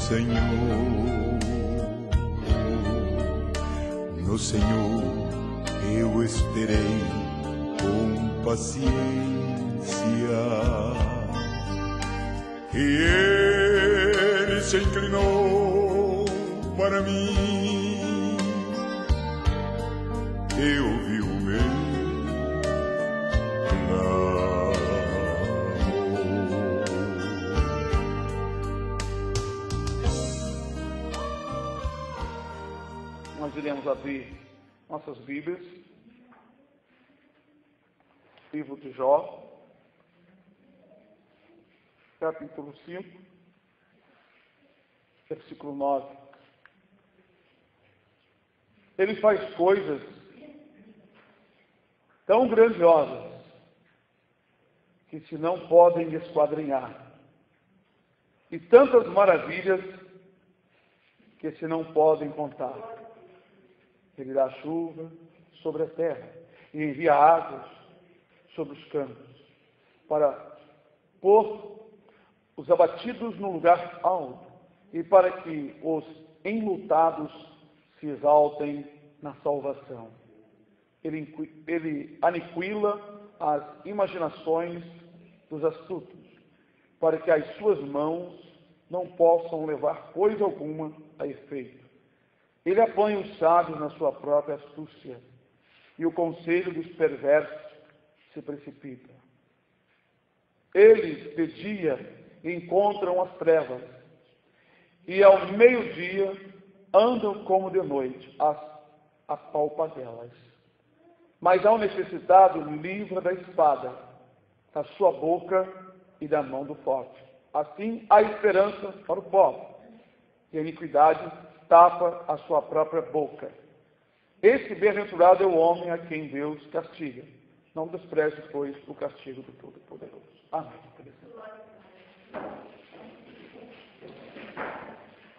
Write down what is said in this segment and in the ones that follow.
Senhor, no Senhor eu esperei com paciência, e Ele se inclinou para mim, e ouviu o meu Nós iremos abrir nossas Bíblias, livro de Jó, capítulo 5, versículo 9. Ele faz coisas tão grandiosas que se não podem esquadrinhar, e tantas maravilhas que se não podem contar. Ele dá chuva sobre a terra e envia águas sobre os campos, para pôr os abatidos no lugar alto e para que os enlutados se exaltem na salvação. Ele aniquila as imaginações dos astutos, para que as suas mãos não possam levar coisa alguma a efeito. Ele apanha os sábios na sua própria astúcia, e o conselho dos perversos se precipita. Eles, de dia, encontram as trevas, e ao meio-dia andam como de noite, as apalpadelas. Mas ao necessitado livra da espada, da sua boca e da mão do forte. Assim há esperança para o pobre, e a iniquidade tapa a sua própria boca. Esse bem-aventurado é o homem a quem Deus castiga. Não despreze, pois, o castigo do Todo-Poderoso. Amém.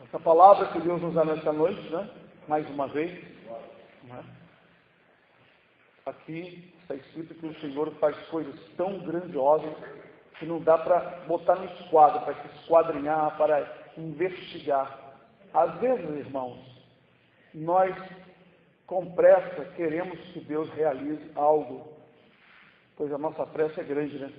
Essa palavra que Deus nos dá nesta noite, né? Mais uma vez, né? Aqui está escrito que o Senhor faz coisas tão grandiosas que não dá para botar no esquadro, para se esquadrinhar, para investigar. Às vezes, irmãos, nós com pressa queremos que Deus realize algo, pois a nossa pressa é grande, né?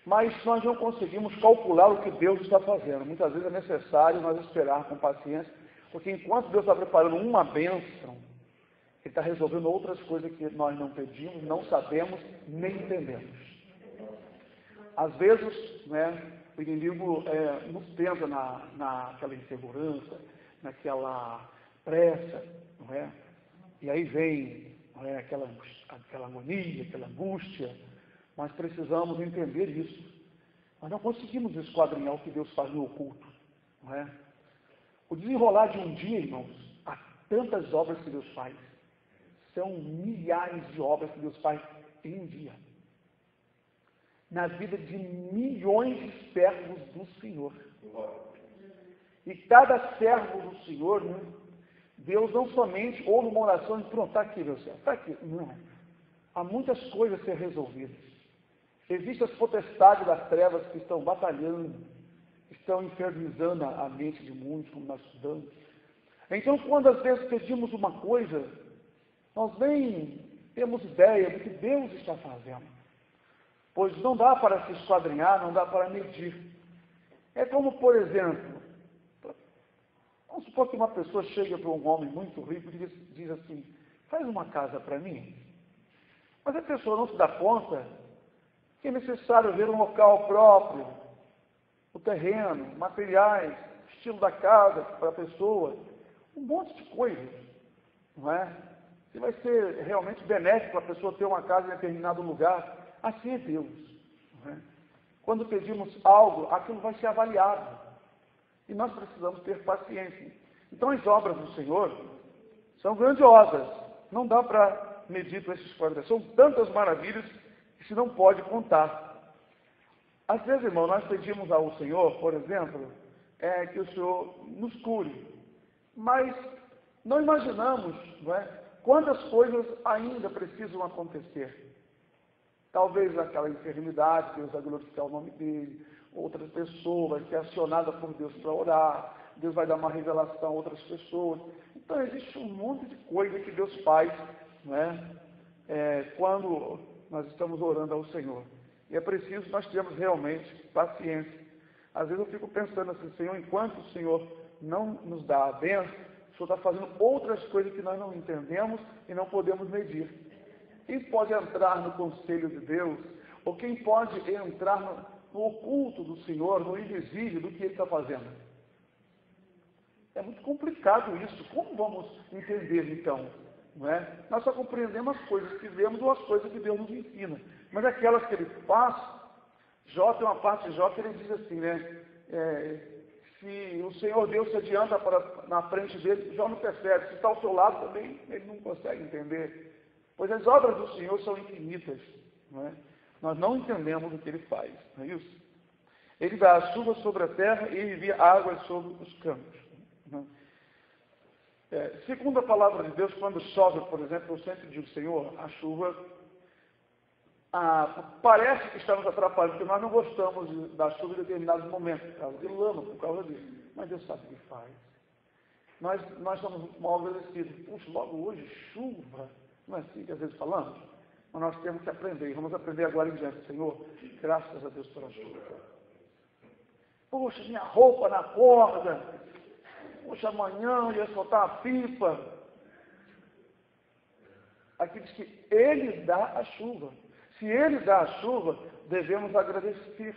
Mas nós não conseguimos calcular o que Deus está fazendo. Muitas vezes é necessário nós esperar com paciência, porque enquanto Deus está preparando uma bênção, Ele está resolvendo outras coisas que nós não pedimos, não sabemos, nem entendemos. Às vezes, né, o inimigo nos tenta naquela insegurança, naquela pressa, não é? E aí vem, não é, aquela agonia, aquela angústia. Nós precisamos entender isso. Nós não conseguimos esquadrinhar o que Deus faz no oculto, não é? O desenrolar de um dia, irmãos, há tantas obras que Deus faz. São milhares de obras que Deus faz em um dia. Na vida de milhões de servos do Senhor. E cada servo do Senhor, né, Deus não somente ouve uma oração e pronto, está aqui, meu servo, está aqui. Não. Há muitas coisas a ser resolvidas. Existem as potestades das trevas que estão batalhando, estão infernizando a mente de muitos, como nós estudamos. Então, quando às vezes pedimos uma coisa, nós nem temos ideia do que Deus está fazendo. Pois não dá para se esquadrinhar, não dá para medir. É como, por exemplo, vamos supor que uma pessoa chega para um homem muito rico e diz assim, faz uma casa para mim. Mas a pessoa não se dá conta que é necessário ver um local próprio, o terreno, materiais, estilo da casa para a pessoa, um monte de coisas, não é? Se vai ser realmente benéfico para a pessoa ter uma casa em determinado lugar. Assim é Deus. Não é? Quando pedimos algo, aquilo vai ser avaliado. E nós precisamos ter paciência. Então, as obras do Senhor são grandiosas. Não dá para medir para esses quadros. São tantas maravilhas que se não pode contar. Às vezes, irmão, nós pedimos ao Senhor, por exemplo, que o Senhor nos cure. Mas não imaginamos, não é, quantas coisas ainda precisam acontecer. Talvez aquela enfermidade, Deus vai glorificar o nome dele. Outra pessoa vai ser acionada por Deus para orar. Deus vai dar uma revelação a outras pessoas. Então, existe um monte de coisa que Deus faz, né? Quando nós estamos orando ao Senhor. E é preciso nós termos realmente paciência. Às vezes eu fico pensando assim, Senhor, enquanto o Senhor não nos dá a bênção, o Senhor está fazendo outras coisas que nós não entendemos e não podemos medir. Quem pode entrar no conselho de Deus, ou quem pode entrar no oculto do Senhor, no invisível do que Ele está fazendo? É muito complicado isso. Como vamos entender, então? Não é? Nós só compreendemos as coisas que vemos ou as coisas que Deus nos ensina. Mas aquelas que Ele faz, Jó tem uma parte de Jó que ele diz assim, né? Se o Senhor Deus se adianta na frente dele, Jó não percebe. Se está ao seu lado também, ele não consegue entender. Pois as obras do Senhor são infinitas. Não é? Nós não entendemos o que Ele faz. Não é isso? Ele dá a chuva sobre a terra e envia águas sobre os campos. Segundo a palavra de Deus, quando chove, por exemplo, eu sempre digo, Senhor, a chuva parece que está nos atrapalhando, porque nós não gostamos da chuva em determinados momentos, por causa de lama, por causa disso. Mas Deus sabe o que faz. Nós somos muito mal obedecidos. Puxa, logo hoje, chuva. Não é assim que às vezes falamos? Mas nós temos que aprender. E vamos aprender agora em diante. Senhor, graças a Deus pela chuva. Poxa, minha roupa na corda. Poxa, amanhã eu ia soltar a pipa. Aqui diz que Ele dá a chuva. Se Ele dá a chuva, devemos agradecer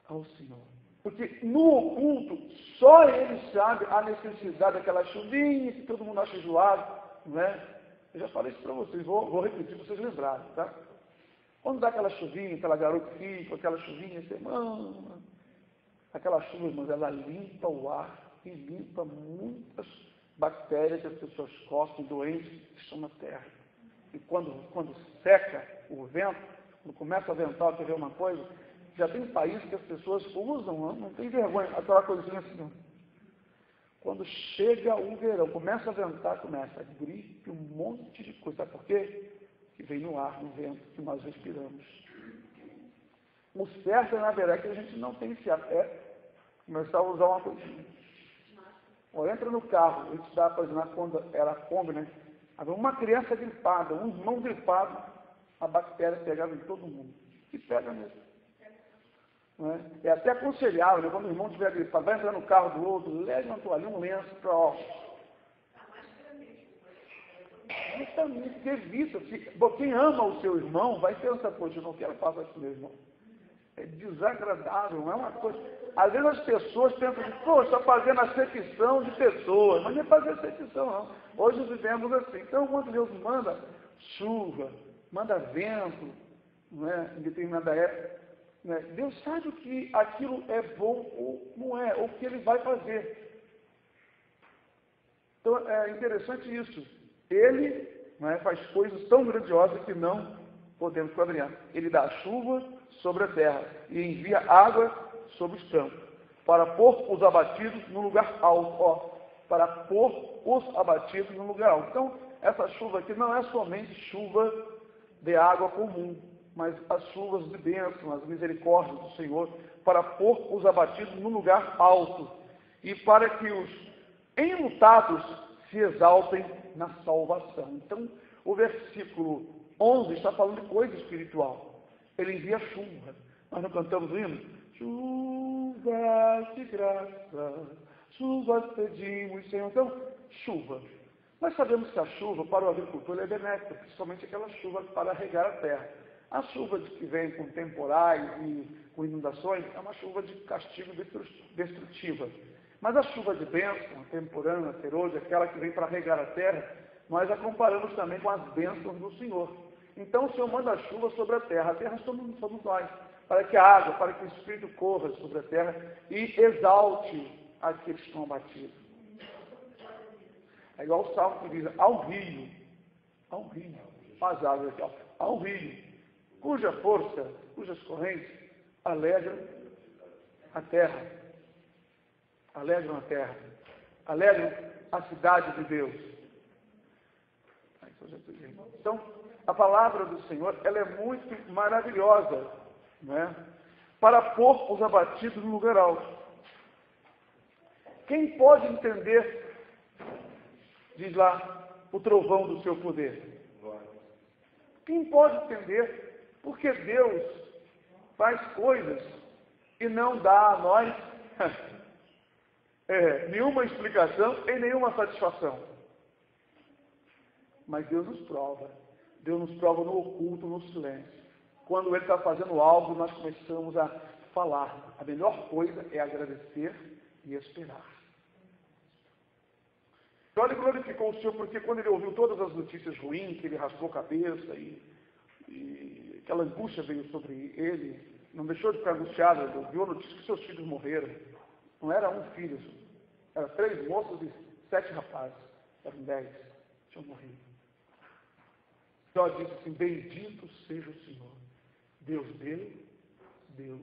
ao Senhor. Porque no oculto, só Ele sabe a necessidade daquela chuvinha que todo mundo acha enjoado, não é? Eu já falei isso para vocês, vou repetir para vocês lembrarem, tá? Quando dá aquela chuvinha, aquela garotinha, aquela chuvinha, semana, aquela chuva, irmãos, ela limpa o ar e limpa muitas bactérias que as pessoas cospem, doentes, que estão na terra. E quando seca o vento, quando começa a ventar, quer ver uma coisa, já tem países que as pessoas usam, não tem vergonha, aquela coisinha assim. Quando chega o verão, começa a ventar, começa a gripe, um monte de coisa. Sabe por quê? Que vem no ar, no vento, que nós respiramos. O certo, na verdade, é que a gente não tem esse hábito. Começar a usar uma coisinha. Entra no carro, a gente estava fazendo quando era Kombi, né? Havia uma criança gripada, um irmão gripado, a bactéria pegava em todo mundo. E pega mesmo. Não é? É até aconselhável, né? Quando o irmão estiver gripado, vai entrar no carro do outro, leve uma toalha, um lenço para ó. Justamente, evita. Quem ama o seu irmão vai pensar, poxa, eu não quero passar isso com meu irmão. É desagradável, não é uma coisa. Às vezes as pessoas pensam assim, pô, está fazendo acepção de pessoas, mas não é fazer acepção, não. Hoje vivemos assim. Então, quando Deus manda chuva, manda vento, não é? Em determinada época, não é? Deus sabe que aquilo é bom ou não é, ou o que Ele vai fazer. Então, é interessante isso. Ele, não é, faz coisas tão grandiosas que não podemos quadrinhar. Ele dá chuva sobre a terra e envia água sobre os campos, para pôr os abatidos no lugar alto, para pôr os abatidos no lugar alto. Então, essa chuva aqui não é somente chuva de água comum, mas as chuvas de bênção, as misericórdias do Senhor, para pôr os abatidos no lugar alto, e para que os enlutados se exaltem na salvação. Então, o versículo 11 está falando de coisa espiritual. Ele envia chuva. Nós não cantamos o hino? Chuva de graça, chuva pedimos, Senhor. Então, chuva. Nós sabemos que a chuva para o agricultor é benéfica, principalmente aquela chuva para regar a terra. A chuva que vem com temporais e com inundações é uma chuva de castigo destrutiva. Mas a chuva de bênção, a temporânea, a serôdia, aquela que vem para regar a terra, nós a comparamos também com as bênçãos do Senhor. Então o Senhor manda a chuva sobre a terra somos nós, para que a água, para que o Espírito corra sobre a terra e exalte aqueles que estão abatidos. É igual o Salmo que diz, ao rio, as águas aqui, ao rio, cuja força, cujas correntes alegram a terra, alegram a cidade de Deus. Jesus, irmão. Então, a palavra do Senhor, ela é muito maravilhosa, né? Para pôr os abatidos no lugar alto. Quem pode entender, diz lá, o trovão do seu poder? Quem pode entender porque Deus faz coisas e não dá a nós nenhuma explicação e nenhuma satisfação? Mas Deus nos prova. Deus nos prova no oculto, no silêncio. Quando Ele está fazendo algo, nós começamos a falar. A melhor coisa é agradecer e esperar. Então ele glorificou o Senhor porque quando ele ouviu todas as notícias ruins, que ele raspou a cabeça e aquela angústia veio sobre ele, não deixou de ficar angustiado, ele ouviu a notícia que seus filhos morreram. Não era um filho, eram 3 moços e 7 rapazes. Eram 10, tinham morrido. Jó disse assim, bendito seja o Senhor. Deus deu, Deus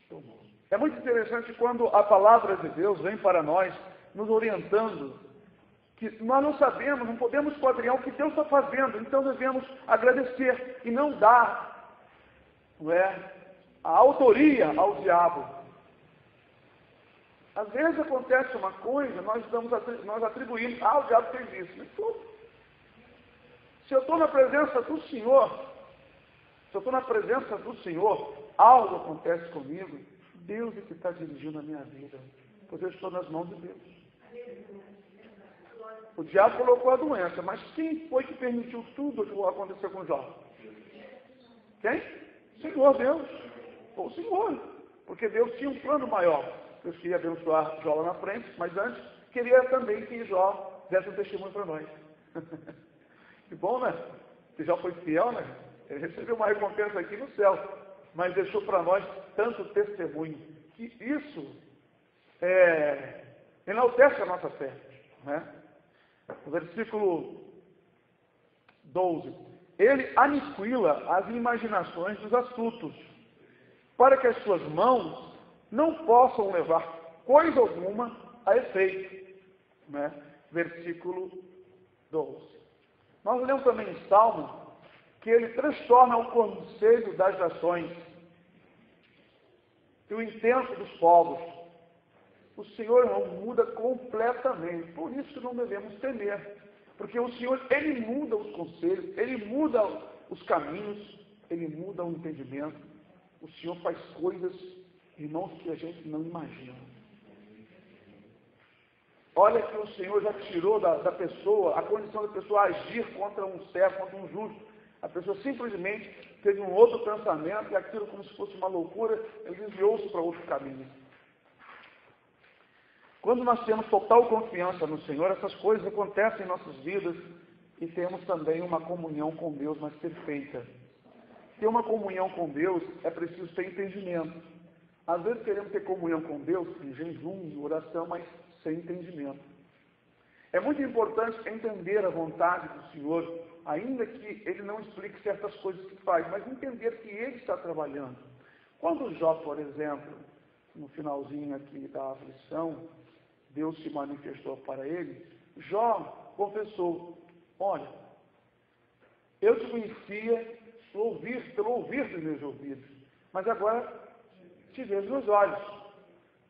tomou. É muito interessante quando a palavra de Deus vem para nós, nos orientando, que nós não sabemos, não podemos esquadrinhar o que Deus está fazendo, então devemos agradecer e não dar a autoria ao diabo. Às vezes acontece uma coisa, nós atribuímos, o diabo fez isso. Mas tudo. Se eu estou na presença do Senhor, algo acontece comigo, Deus é que está dirigindo a minha vida, pois eu estou nas mãos de Deus. O diabo colocou a doença, mas quem foi que permitiu tudo o que aconteceu com Jó? Quem? Senhor Deus. Foi o Senhor. Porque Deus tinha um plano maior. Deus queria abençoar Jó lá na frente, mas antes queria também que Jó desse um testemunho para nós. Que bom, né? Que Jó foi fiel, né? Ele recebeu uma recompensa aqui no céu, mas deixou para nós tanto testemunho, que isso enaltece a nossa fé, né? No versículo 12, ele aniquila as imaginações dos astutos, para que as suas mãos não possam levar coisa alguma a efeito, né? Versículo 12. Nós lemos também em Salmo que ele transtorna o conselho das nações e o intento dos povos. O Senhor, irmão, muda completamente. Por isso não devemos temer. Porque o Senhor, Ele muda os conselhos, Ele muda os caminhos, Ele muda o entendimento. O Senhor faz coisas, irmãos, que a gente não imagina. Olha que o Senhor já tirou da pessoa a condição da pessoa agir contra um servo, contra um justo. A pessoa simplesmente teve um outro pensamento e aquilo como se fosse uma loucura, ele desviou-se para outro caminho. Quando nós temos total confiança no Senhor, essas coisas acontecem em nossas vidas e temos também uma comunhão com Deus mais perfeita. Ter uma comunhão com Deus é preciso ter entendimento. Às vezes queremos ter comunhão com Deus em jejum, em oração, mas sem entendimento. É muito importante entender a vontade do Senhor, ainda que Ele não explique certas coisas que faz, mas entender que Ele está trabalhando. Quando Jó, por exemplo, no finalzinho aqui da aflição, Deus se manifestou para ele, Jó confessou, olha, eu te conhecia pelo ouvir dos meus ouvidos, mas agora te vejo nos olhos.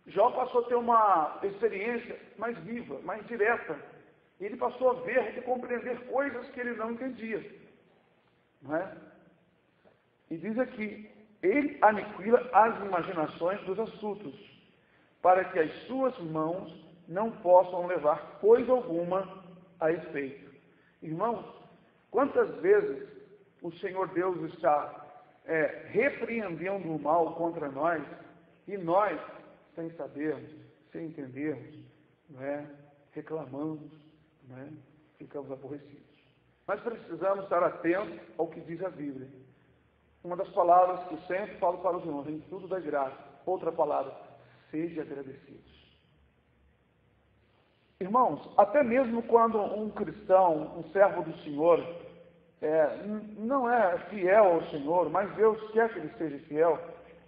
Jó passou a ter uma experiência mais viva, mais direta. Ele passou a ver e compreender coisas que ele não entendia. Não é? E diz aqui, ele aniquila as imaginações dos astutos, para que as suas mãos não possam levar coisa alguma a efeito. Irmãos, quantas vezes o Senhor Deus está repreendendo o mal contra nós, e nós, sem sabermos, sem entendermos, reclamamos, ficamos aborrecidos. Nós precisamos estar atentos ao que diz a Bíblia. Uma das palavras que eu sempre falo para os irmãos, em tudo dá graça. Outra palavra, sede agradecidos. Irmãos, até mesmo quando um cristão, um servo do Senhor, não é fiel ao Senhor, mas Deus quer que ele seja fiel,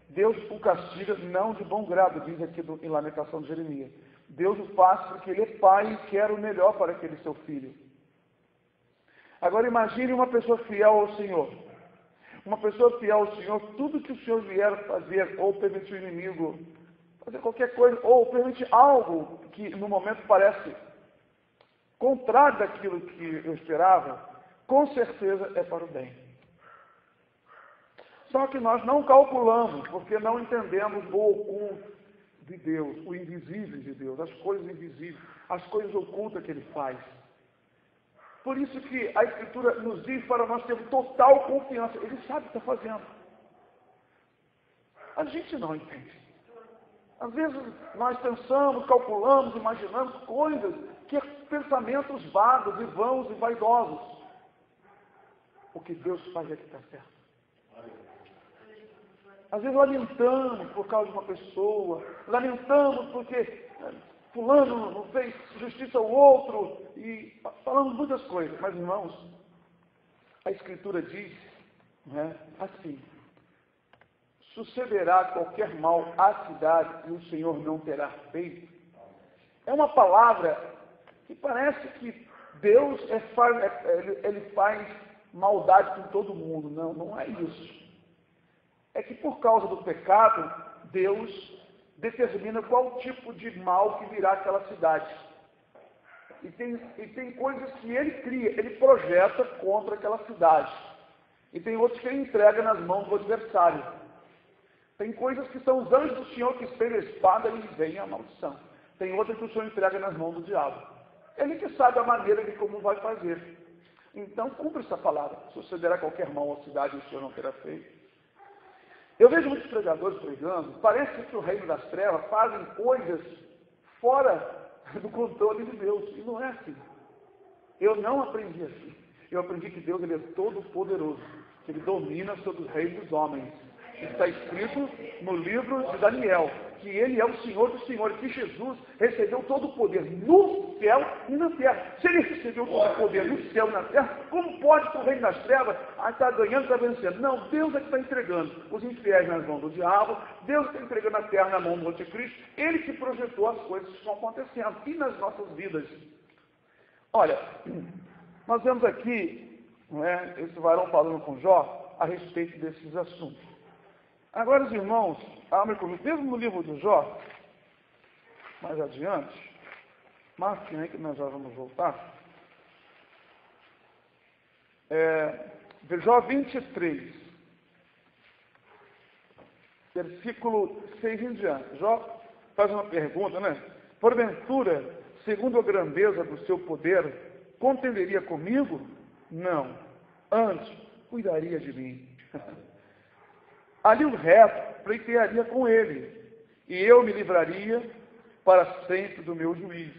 Deus o castiga não de bom grado, diz aqui em Lamentação de Jeremias. Deus o faz porque Ele é pai e quer o melhor para aquele seu filho. Agora imagine uma pessoa fiel ao Senhor. Uma pessoa fiel ao Senhor, tudo que o Senhor vier fazer, ou permitir o inimigo fazer qualquer coisa, ou permitir algo que no momento parece contrário daquilo que eu esperava, com certeza é para o bem. Só que nós não calculamos, porque não entendemos o oculto de Deus, o invisível de Deus, as coisas invisíveis, as coisas ocultas que Ele faz. Por isso que a Escritura nos diz para nós termos total confiança. Ele sabe o que está fazendo. A gente não entende. Às vezes nós pensamos, calculamos, imaginamos coisas que pensamentos vagos e vãos e vaidosos. O que Deus faz é que está certo. Às vezes lamentamos por causa de uma pessoa, lamentamos porque fulano não fez justiça ao outro, e falamos muitas coisas. Mas, irmãos, a Escritura diz, assim: sucederá qualquer mal à cidade e o Senhor não terá feito. É uma palavra que parece que Deus ele faz maldade com todo mundo. Não, não é isso. É que por causa do pecado, Deus determina qual tipo de mal que virá àquela cidade. E tem coisas que Ele cria, Ele projeta contra aquela cidade. E tem outros que Ele entrega nas mãos do adversário. Tem coisas que são os anjos do Senhor que estendem a espada e vem a maldição. Tem outras que o Senhor entrega nas mãos do diabo. Ele que sabe a maneira de como vai fazer. Então, cumpra essa palavra. Sucederá qualquer mal à cidade e o Senhor não terá feito. Eu vejo muitos pregadores pregando, parece que o reino das trevas fazem coisas fora do controle de Deus. E não é assim. Eu não aprendi assim. Eu aprendi que Deus ele é todo poderoso, que Ele domina sobre os reis dos homens. Está escrito no livro de Daniel, que Ele é o Senhor dos senhores, que Jesus recebeu todo o poder no céu e na terra. Se Ele recebeu todo o poder no céu e na terra, como pode que o reino das trevas está ganhando, está vencendo? Não, Deus é que está entregando os infiéis nas mãos do diabo, Deus está entregando a terra na mão do anticristo, Ele que projetou as coisas que estão acontecendo e nas nossas vidas. Olha, nós vemos aqui, esse varão falando com Jó a respeito desses assuntos. Agora, os irmãos, abrem comigo, mesmo no livro de Jó, mais adiante, marquem aí que nós já vamos voltar. Jó 23, versículo 6 em diante. Jó faz uma pergunta, Porventura, segundo a grandeza do seu poder, contenderia comigo? Não. Antes, cuidaria de mim. Ali o reto pleitearia com ele, e eu me livraria para sempre do meu juízo.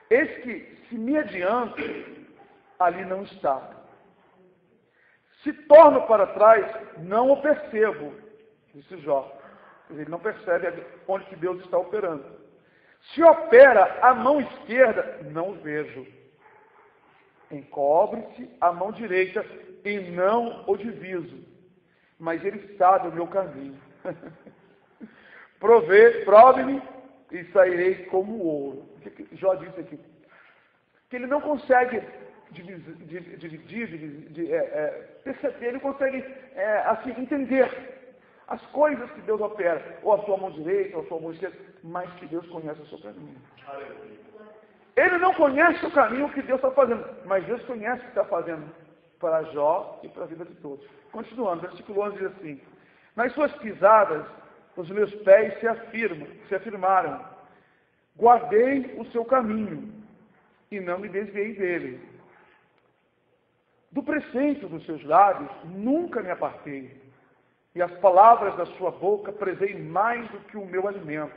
Eis que, se me adianto, ali não está. Se torno para trás, não o percebo, disse Jó. Ele não percebe onde que Deus está operando. Se opera a mão esquerda, não o vejo. Encobre-se a mão direita e não o diviso. Mas Ele sabe o meu caminho. Prove-me e sairei como ouro. O que Jó disse aqui? Que ele não consegue perceber, ele consegue assim, entender as coisas que Deus opera, ou a sua mão direita, ou a sua mão esquerda, mas que Deus conhece o seu caminho. Ele não conhece o caminho que Deus está fazendo, mas Deus conhece o que está fazendo para Jó e para a vida de todos. Continuando, versículo 11 diz assim: nas suas pisadas, os meus pés se afirmaram. Guardei o seu caminho e não me desviei dele. Do preceito dos seus lábios nunca me apartei, e as palavras da sua boca prezei mais do que o meu alimento.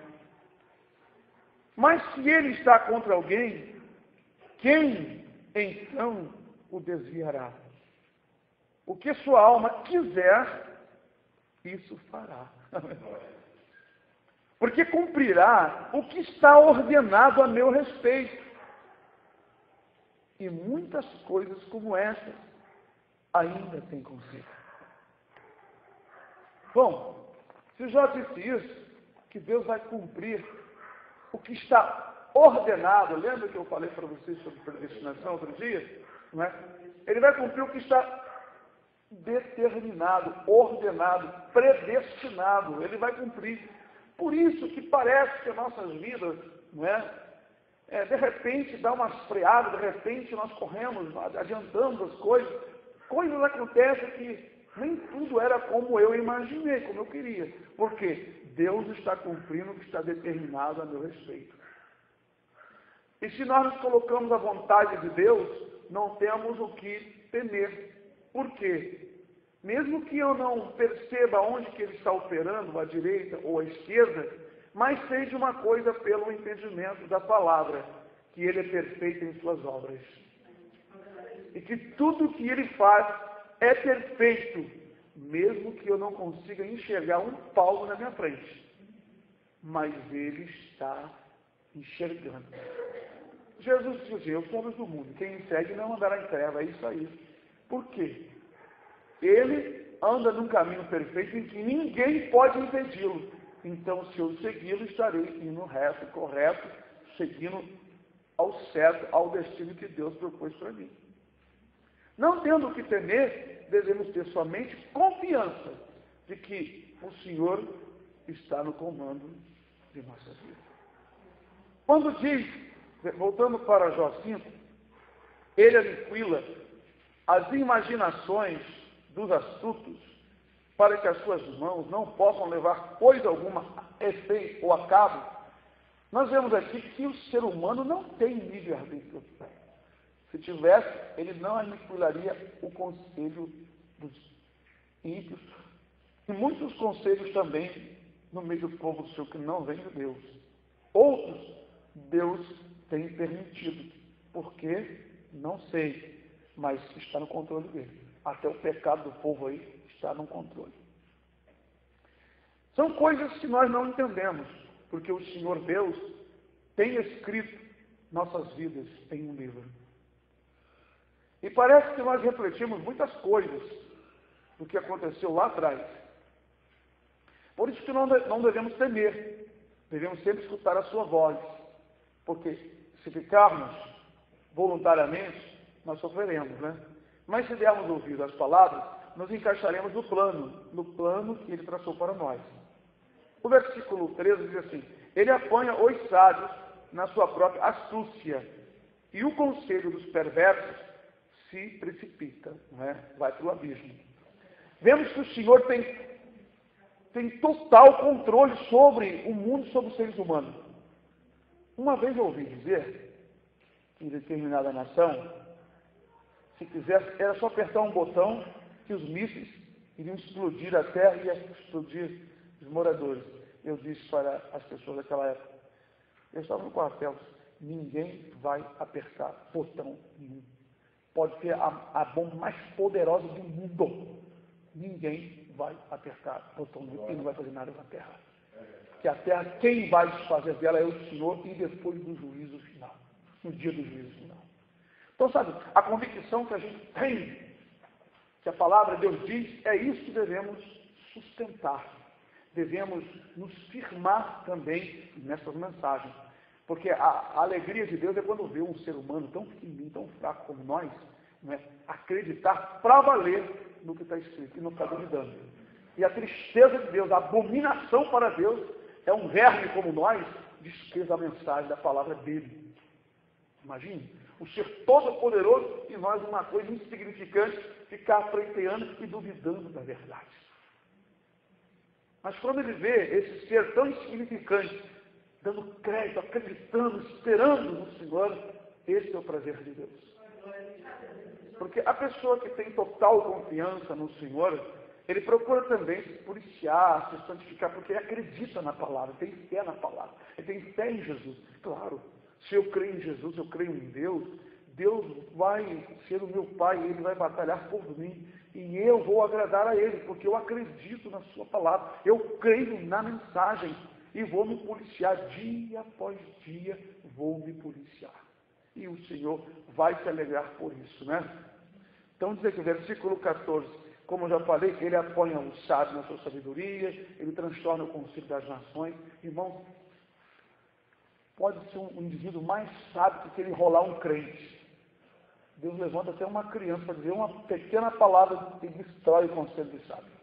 Mas se ele está contra alguém, quem então o desviará? O que sua alma quiser, isso fará. Porque cumprirá o que está ordenado a meu respeito. E muitas coisas como essas ainda tem consigo. Bom, se Jó disse isso, que Deus vai cumprir o que está ordenado. Lembra que eu falei para vocês sobre predestinação outro dia? Não é? Ele vai cumprir o que está determinado, ordenado, predestinado. Ele vai cumprir. Por isso que parece que as nossas vidas, não é? De repente dá umas freadas, de repente nós corremos, nós adiantamos as coisas. Coisas acontecem que nem tudo era como eu imaginei, como eu queria. Por quê? Deus está cumprindo o que está determinado a meu respeito. E se nós nos colocamos à vontade de Deus, não temos o que temer. Por quê? Mesmo que eu não perceba onde que Ele está operando, à direita ou à esquerda, mas sei de uma coisa pelo entendimento da palavra, que Ele é perfeito em suas obras. E que tudo que Ele faz é perfeito, mesmo que eu não consiga enxergar um palmo na minha frente. Mas Ele está enxergando. Jesus disse: eu sou a luz do mundo, quem me segue não andará em treva, é isso aí. Por quê? Ele anda num caminho perfeito em que ninguém pode impedi-lo. Então, se eu segui-lo, estarei indo reto, correto, seguindo ao certo, ao destino que Deus propôs para mim. Não tendo o que temer, devemos ter somente confiança de que o Senhor está no comando de nossas vidas. Quando diz, voltando para Jó 5, ele aniquila as imaginações dos astutos, para que as suas mãos não possam levar coisa alguma a efeito ou a cabo. Nós vemos aqui que o ser humano não tem livre-arbítrio. Se tivesse, ele não aniquilaria o conselho dos ímpios e muitos conselhos também no meio do povo do Senhor que não vem de Deus. Outros, Deus tem permitido. Por quê? Não sei, mas está no controle dele. Até o pecado do povo aí está no controle. São coisas que nós não entendemos, porque o Senhor Deus tem escrito nossas vidas em um livro. E parece que nós refletimos muitas coisas do que aconteceu lá atrás. Por isso que não devemos temer, devemos sempre escutar a sua voz, porque se ficarmos voluntariamente, nós sofreremos, né? Mas se dermos ouvido às palavras, nos encaixaremos no plano que Ele traçou para nós. O versículo 13 diz assim: Ele apanha os sábios na sua própria astúcia, e o conselho dos perversos se precipita, não é? Vai para o abismo. Vemos que o Senhor tem total controle sobre o mundo, sobre os seres humanos. Uma vez eu ouvi dizer que em determinada nação, se quisesse, era só apertar um botão que os mísseis iriam explodir a terra e ia explodir os moradores. Eu disse para as pessoas daquela época, eu estava no quartel, ninguém vai apertar botão nenhum. Pode ter a bomba mais poderosa do mundo. Ninguém vai apertar botão nenhum e não vai fazer nada com a terra. Que a terra, quem vai desfazer dela é o Senhor e depois do juízo final. No dia do juízo final. Então, sabe, a convicção que a gente tem, que a palavra de Deus diz, é isso que devemos sustentar. Devemos nos firmar também nessas mensagens. Porque a alegria de Deus é quando vê um ser humano tão pequenininho, tão fraco como nós, não é? Acreditar para valer no que está escrito e não ficar duvidando. E a tristeza de Deus, a abominação para Deus, é um verme como nós, despreza a mensagem da palavra dele. Imagine, o ser todo-poderoso e nós uma coisa insignificante, ficar pleiteando e duvidando da verdade. Mas quando ele vê esse ser tão insignificante, dando crédito, acreditando, esperando no Senhor, esse é o prazer de Deus. Porque a pessoa que tem total confiança no Senhor, ele procura também se policiar, se santificar, porque ele acredita na palavra, tem fé na palavra, ele tem fé em Jesus. Claro, se eu creio em Jesus, eu creio em Deus, Deus vai ser o meu Pai, Ele vai batalhar por mim, e eu vou agradar a Ele, porque eu acredito na sua palavra, eu creio na mensagem, e vou me policiar dia após dia, vou me policiar. E o Senhor vai se alegrar por isso, né? Então diz aqui, versículo 14, como eu já falei, Ele apanha o sábio na sua sabedoria, Ele transtorna o conselho das nações. Irmãos, pode ser um indivíduo mais sábio que ele rolar um crente. Deus levanta até uma criança para dizer uma pequena palavra e destrói o conselho dos sábios.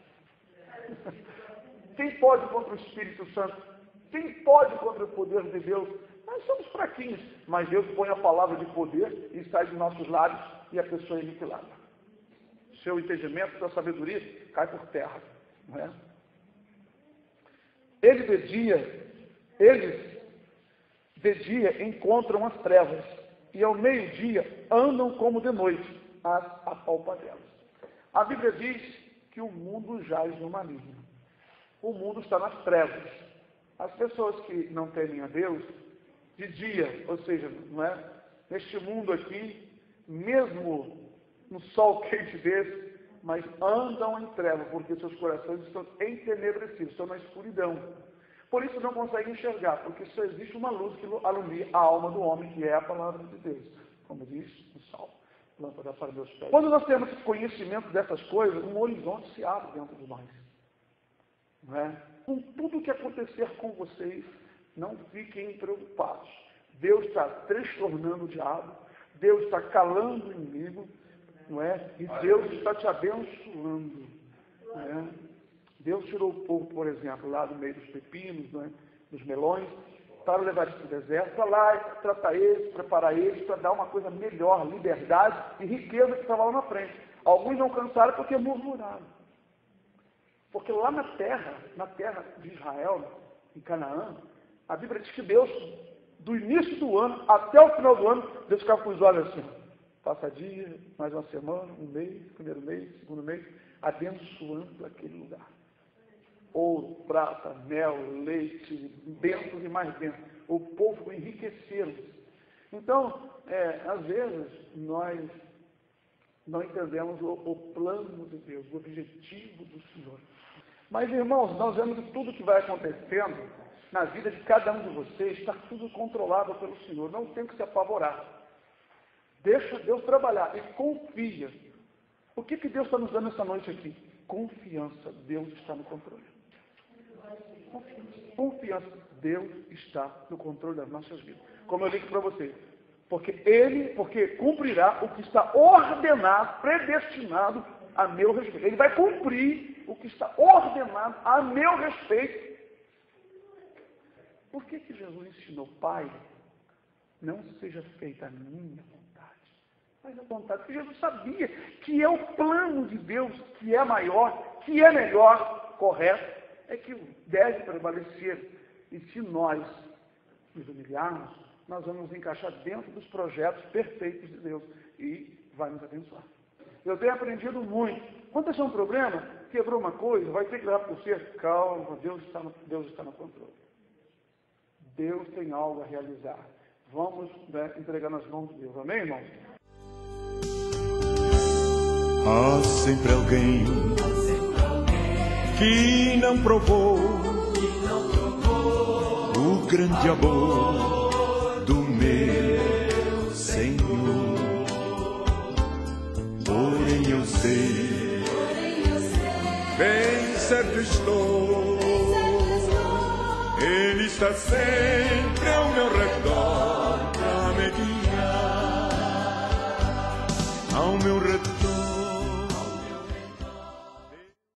Quem pode contra o Espírito Santo? Quem pode contra o poder de Deus? Nós somos fraquinhos, mas Deus põe a palavra de poder e sai dos nossos lábios e a pessoa é aniquilada. Seu entendimento, sua sabedoria cai por terra. Não é? Eles de dia encontram as trevas e ao meio-dia andam como de noite às apalpadelas. A Bíblia diz que o mundo jaz no maligno. O mundo está nas trevas. As pessoas que não temem a Deus, de dia, ou seja, não é? Neste mundo aqui, mesmo no sol quente desse, mas andam em trevas, porque seus corações estão entenebrecidos, estão na escuridão. Por isso não conseguem enxergar, porque só existe uma luz que alumia a alma do homem, que é a palavra de Deus, como diz o Salmo, lâmpada para meus pés. Quando nós temos conhecimento dessas coisas, um horizonte se abre dentro de nós. Não é? Com tudo o que acontecer com vocês, não fiquem preocupados. Deus está transtornando o diabo, Deus está calando o inimigo, não é? E Deus está te abençoando. Não é? Deus tirou o povo, por exemplo, lá do meio dos pepinos, não é? Dos melões, para levar eles para o deserto, para lá tratar eles, preparar eles, para dar uma coisa melhor, liberdade e riqueza que estava lá na frente. Alguns não cansaram porque murmuraram. Porque lá na terra de Israel, em Canaã, a Bíblia diz que Deus, do início do ano até o final do ano, Deus ficava com os olhos assim. Passa dia, mais uma semana, um mês, primeiro mês, segundo mês, abençoando aquele lugar. Ouro, prata, mel, leite, bênçãos e mais bênçãos. O povo enriqueceu. Então, às vezes, nós não entendemos o plano de Deus, o objetivo do Senhor. Mas, irmãos, nós vemos que tudo que vai acontecendo na vida de cada um de vocês está tudo controlado pelo Senhor. Não tem que se apavorar. Deixa Deus trabalhar e confia. O que Deus está nos dando essa noite aqui? Confiança. Deus está no controle. Confiança. Deus está no controle das nossas vidas. Como eu digo para você. Porque cumprirá o que está ordenado, predestinado a meu respeito. Ele vai cumprir o que está ordenado a meu respeito. Por que Jesus ensinou, Pai, não seja feita a minha vontade, mas a vontade? Porque Jesus sabia que é o plano de Deus, que é maior, que é melhor, correto, é que deve prevalecer. E se nós nos humilharmos, nós vamos nos encaixar dentro dos projetos perfeitos de Deus e vai nos abençoar. Eu tenho aprendido muito. Quando é um problema, quebrou uma coisa, vai ter que levar para o ser. Calma, Deus está no controle. Deus tem algo a realizar. Vamos entregar nas mãos de Deus. Amém, irmãos? Há sempre alguém que não provou o grande amor do meu Senhor. Porém eu sei, bem certo estou, Ele está sempre ao meu redor para me guiar, ao meu redor